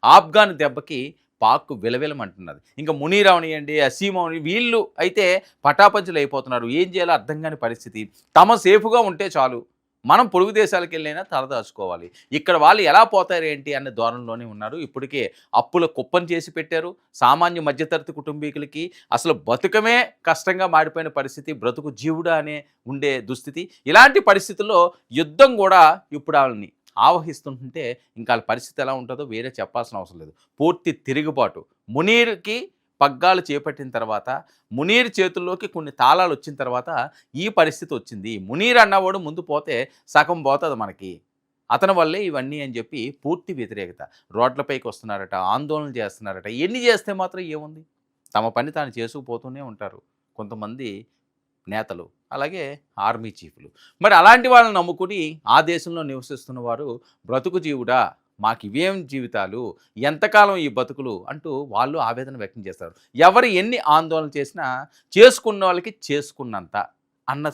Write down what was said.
ఆఫ్ఘాన్ దెబ్బకి పాక్ విలవిలమంటున్నది. ఇంకా మునీర్ అవనియండి, అసీం అవని వీళ్ళు అయితే పటాపంచలు అయిపోతున్నారు. ఏం చేయాలో అర్థం కాని పరిస్థితి. తమ సేఫ్‌గా ఉంటే చాలు. మనం పొరుగు దేశాలకెళ్ళైనా తలదాచుకోవాలి. ఇక్కడ వాళ్ళు ఎలా పోతారు ఏంటి అనే ధోరణిలోనే ఉన్నారు. ఇప్పటికే అప్పుల కుప్పం చేసి పెట్టారు. సామాన్య మధ్యతరగతి కుటుంబీకులకి అసలు బతుకమే కష్టంగా మారిపోయిన పరిస్థితి. బ్రతుకు జీవుడా అనే ఉండే దుస్థితి. ఇలాంటి పరిస్థితుల్లో యుద్ధం కూడా ఇప్పుడు ఆళ్ళని ఆవహిస్తుంటుంటే ఇంకా ఆళ్ళ పరిస్థితి ఎలా ఉంటదో వేరే చెప్పాల్సిన అవసరం లేదు. పూర్తి తిరుగుబాటు. మునీర్‌కి పగ్గాలు చేపట్టిన తర్వాత, మునీర్ చేతుల్లోకి కొన్ని తాళాలొచ్చిన తర్వాత ఈ పరిస్థితి వచ్చింది. మునీర్ అన్నవాడు ముందు పోతే సగం పోతది మనకి. అతని వల్లే ఇవన్నీ అని చెప్పి పూర్తి వ్యతిరేకత. రోడ్లపైకి వస్తున్నారట, ఆందోళనలు చేస్తున్నారట. ఎన్ని చేస్తే మాత్రం ఏముంది? తమ పని తాను చేసుకుపోతూనే ఉంటారు కొంతమంది నేతలు. అలాగే ఆర్మీ చీఫ్‌లు. మరి అలాంటి వాళ్ళని నమ్ముకుని ఆ దేశంలో నివసిస్తున్న వారు బ్రతుకు జీవుడా! మాకివేం జీవితాలు, ఎంతకాలం ఈ బతుకులు అంటూ వాళ్ళు ఆవేదన వ్యక్తం చేస్తారు. ఎవరు ఎన్ని ఆందోళనలు చేసినా చేసుకున్నోళ్ళకి చేసుకున్నంత అన్న